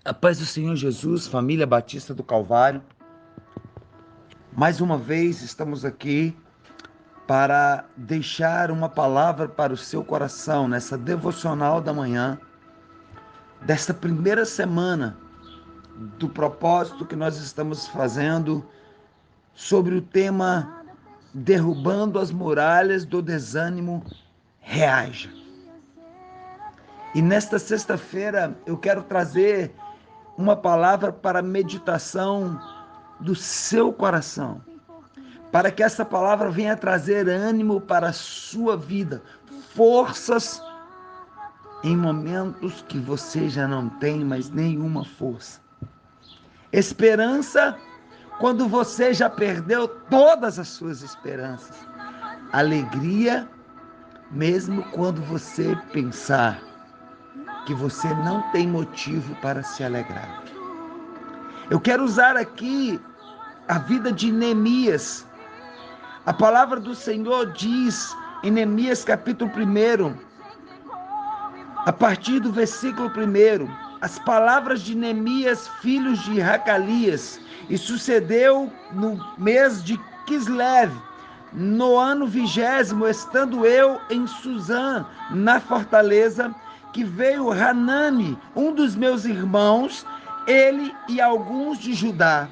A paz do Senhor Jesus, família Batista do Calvário. Mais uma vez estamos aqui para deixar uma palavra para o seu coração nessa devocional da manhã, desta primeira semana do propósito que nós estamos fazendo sobre o tema Derrubando as Muralhas do Desânimo, Reaja. E nesta sexta-feira eu quero trazer uma palavra para meditação do seu coração, para que essa palavra venha trazer ânimo para a sua vida, forças em momentos que você já não tem mais nenhuma força, esperança quando você já perdeu todas as suas esperanças, alegria mesmo quando você pensar que você não tem motivo para se alegrar. Eu quero usar aqui a vida de Neemias. A palavra do Senhor diz em Neemias capítulo 1, a partir do versículo 1, as palavras de Neemias, filho de Racalias, e sucedeu no mês de Quislev, no ano 20º, estando eu em Suzã, na fortaleza, que veio Hanani, um dos meus irmãos, ele e alguns de Judá,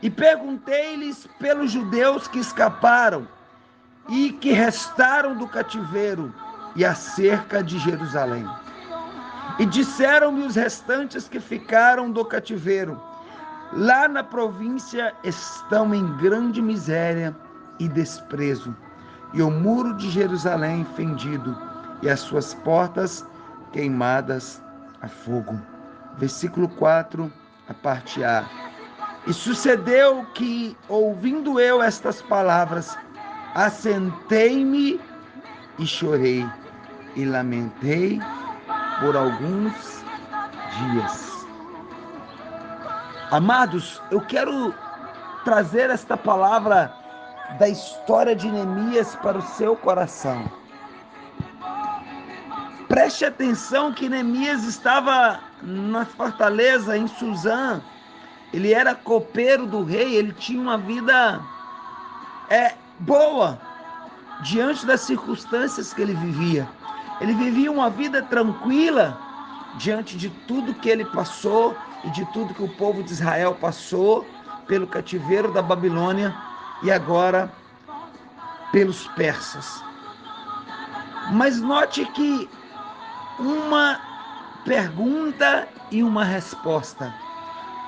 e perguntei-lhes pelos judeus que escaparam e que restaram do cativeiro e acerca de Jerusalém. E disseram-me os restantes que ficaram do cativeiro, lá na província estão em grande miséria e desprezo, e o muro de Jerusalém fendido, e as suas portas queimadas a fogo. Versículo 4, a parte A. E sucedeu que, ouvindo eu estas palavras, assentei-me e chorei, e lamentei por alguns dias. Amados, eu quero trazer esta palavra da história de Neemias para o seu coração. Preste atenção que Neemias estava na fortaleza em Suzã. Ele era copeiro do rei, ele tinha uma vida boa diante das circunstâncias que ele vivia. Ele vivia uma vida tranquila diante de tudo que ele passou e de tudo que o povo de Israel passou pelo cativeiro da Babilônia e agora pelos persas. Mas note que uma pergunta e uma resposta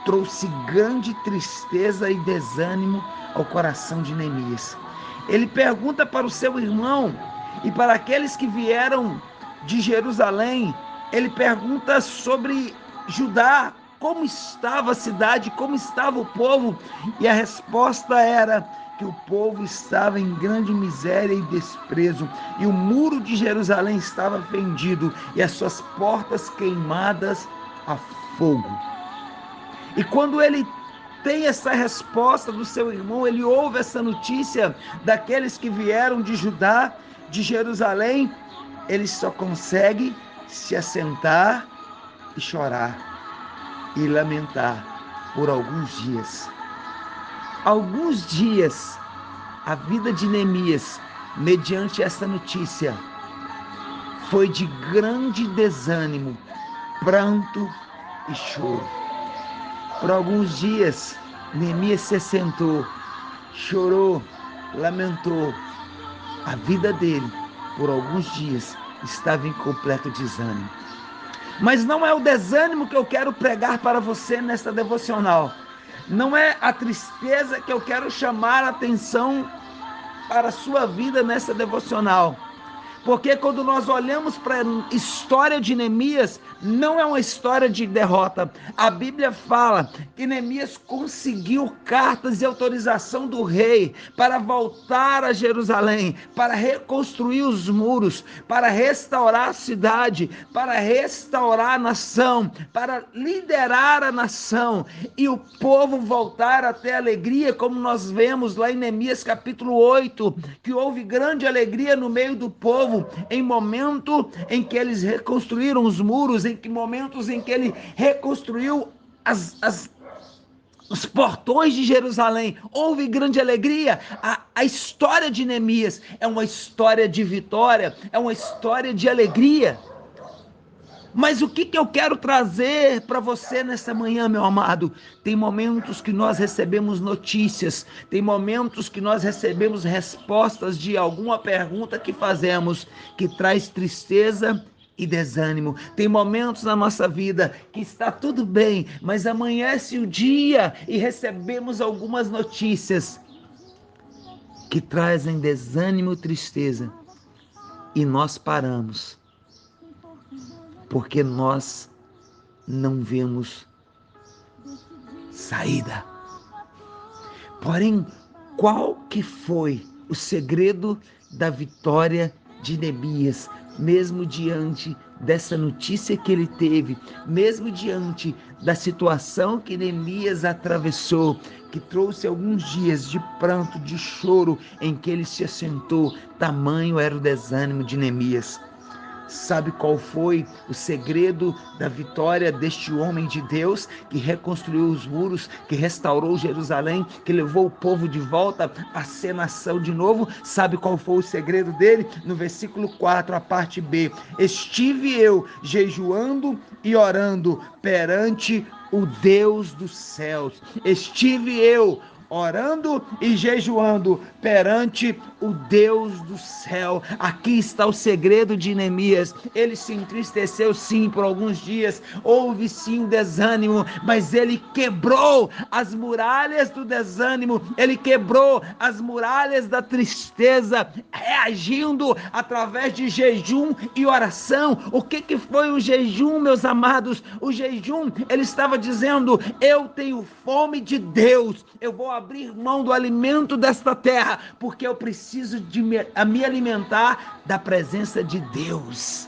trouxe grande tristeza e desânimo ao coração de Neemias. Ele pergunta para o seu irmão e para aqueles que vieram de Jerusalém, ele pergunta sobre Judá, como estava a cidade, como estava o povo, e a resposta era que o povo estava em grande miséria e desprezo, e o muro de Jerusalém estava fendido, e as suas portas queimadas a fogo. E quando ele tem essa resposta do seu irmão, ele ouve essa notícia daqueles que vieram de Judá, de Jerusalém, ele só consegue se assentar e chorar e lamentar por alguns dias. Alguns dias, a vida de Neemias, mediante essa notícia, foi de grande desânimo, pranto e choro. Por alguns dias, Neemias se sentou, chorou, lamentou. A vida dele, por alguns dias, estava em completo desânimo. Mas não é o desânimo que eu quero pregar para você nesta devocional. Não é a tristeza que eu quero chamar a atenção para a sua vida nessa devocional. Porque quando nós olhamos para a história de Neemias, não é uma história de derrota. A Bíblia fala que Neemias conseguiu cartas e autorização do rei para voltar a Jerusalém, para reconstruir os muros, para restaurar a cidade, para restaurar a nação, para liderar a nação e o povo voltar a ter alegria, como nós vemos lá em Neemias capítulo 8, que houve grande alegria no meio do povo, em momento em que eles reconstruíram os muros, em que momentos em que ele reconstruiu os portões de Jerusalém, houve grande alegria. A história de Neemias é uma história de vitória, é uma história de alegria. Mas o que eu quero trazer para você nessa manhã, meu amado? Tem momentos que nós recebemos notícias, tem momentos que nós recebemos respostas de alguma pergunta que fazemos, que traz tristeza e desânimo. Tem momentos na nossa vida que está tudo bem, mas amanhece o dia e recebemos algumas notícias que trazem desânimo e tristeza. E nós paramos, porque nós não vemos saída. Porém, qual que foi o segredo da vitória de Neemias, mesmo diante dessa notícia que ele teve, mesmo diante da situação que Neemias atravessou, que trouxe alguns dias de pranto, de choro, em que ele se assentou, tamanho era o desânimo de Neemias. Sabe qual foi o segredo da vitória deste homem de Deus que reconstruiu os muros, que restaurou Jerusalém, que levou o povo de volta a ser nação de novo? Sabe qual foi o segredo dele? No versículo 4, a parte B: estive eu jejuando e orando perante o Deus dos céus. Estive eu orando e jejuando perante o Deus do céu. Aqui está o segredo de Neemias. Ele se entristeceu sim por alguns dias, houve sim um desânimo, mas ele quebrou as muralhas do desânimo, ele quebrou as muralhas da tristeza, reagindo através de jejum e oração. O que foi o jejum, meus amados? O jejum, ele estava dizendo: eu tenho fome de Deus, eu vou abrir mão do alimento desta terra, porque eu preciso de me alimentar da presença de Deus.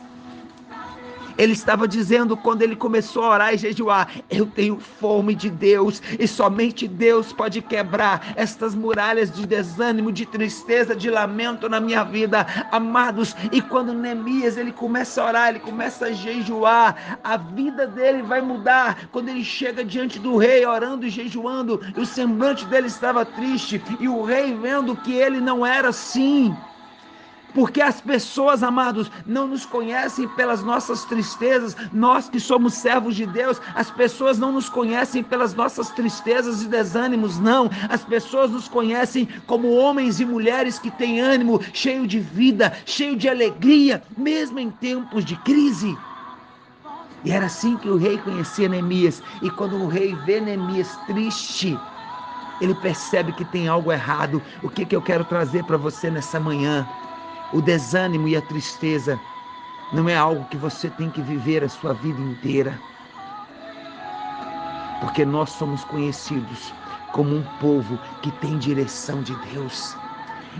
Ele estava dizendo, quando ele começou a orar e jejuar: eu tenho fome de Deus, e somente Deus pode quebrar estas muralhas de desânimo, de tristeza, de lamento na minha vida, amados. E quando Neemias ele começa a orar, ele começa a jejuar, a vida dele vai mudar. Quando ele chega diante do rei orando e jejuando, e o semblante dele estava triste, e o rei vendo que ele não era assim. Porque as pessoas, amados, não nos conhecem pelas nossas tristezas. Nós que somos servos de Deus, as pessoas não nos conhecem pelas nossas tristezas e desânimos, não. As pessoas nos conhecem como homens e mulheres que têm ânimo, cheio de vida, cheio de alegria, mesmo em tempos de crise. E era assim que o rei conhecia Neemias. E quando o rei vê Neemias triste, ele percebe que tem algo errado. O que eu quero trazer para você nessa manhã? O desânimo e a tristeza não é algo que você tem que viver a sua vida inteira, porque nós somos conhecidos como um povo que tem direção de Deus.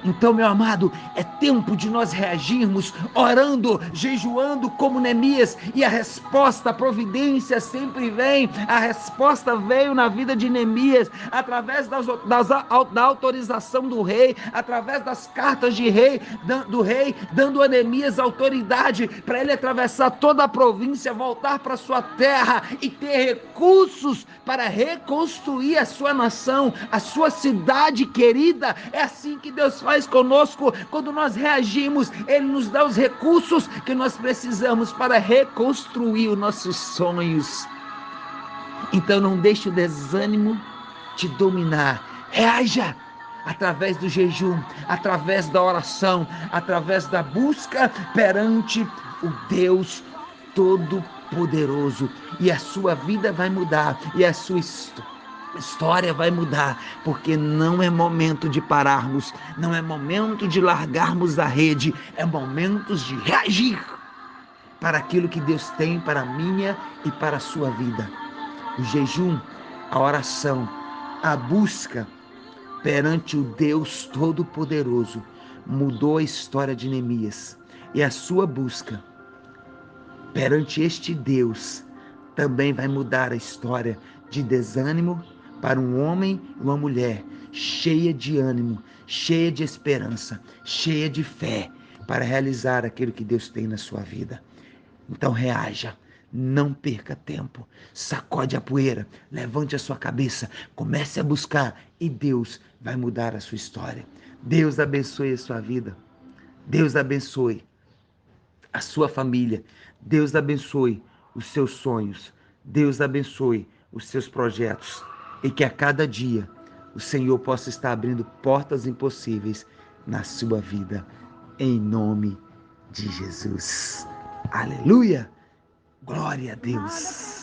Então, meu amado, é tempo de nós reagirmos, orando, jejuando como Neemias, e a resposta, a providência sempre vem. A resposta veio na vida de Neemias, através da autorização do rei, através das cartas do rei, dando a Neemias autoridade para ele atravessar toda a província, voltar para sua terra e ter recursos para reconstruir a sua nação, a sua cidade querida. É assim que Deus faz conosco. Quando nós reagimos, Ele nos dá os recursos que nós precisamos para reconstruir os nossos sonhos. Então não deixe o desânimo te dominar. Reaja através do jejum, através da oração, através da busca perante o Deus Todo-Poderoso. E a sua vida vai mudar, e a sua história vai mudar, porque não é momento de pararmos, não é momento de largarmos a rede, é momento de reagir para aquilo que Deus tem para a minha e para a sua vida. O jejum, a oração, a busca perante o Deus Todo-Poderoso mudou a história de Neemias, e a sua busca perante este Deus também vai mudar a história de desânimo para um homem e uma mulher cheia de ânimo, cheia de esperança, cheia de fé para realizar aquilo que Deus tem na sua vida. Então reaja, Não perca tempo. Sacode a poeira, levante a sua cabeça, comece a buscar e Deus vai mudar a sua história. Deus abençoe a sua vida. Deus abençoe a sua família. Deus abençoe os seus sonhos. Deus abençoe os seus projetos. E que a cada dia o Senhor possa estar abrindo portas impossíveis na sua vida. Em nome de Jesus. Aleluia! Glória a Deus.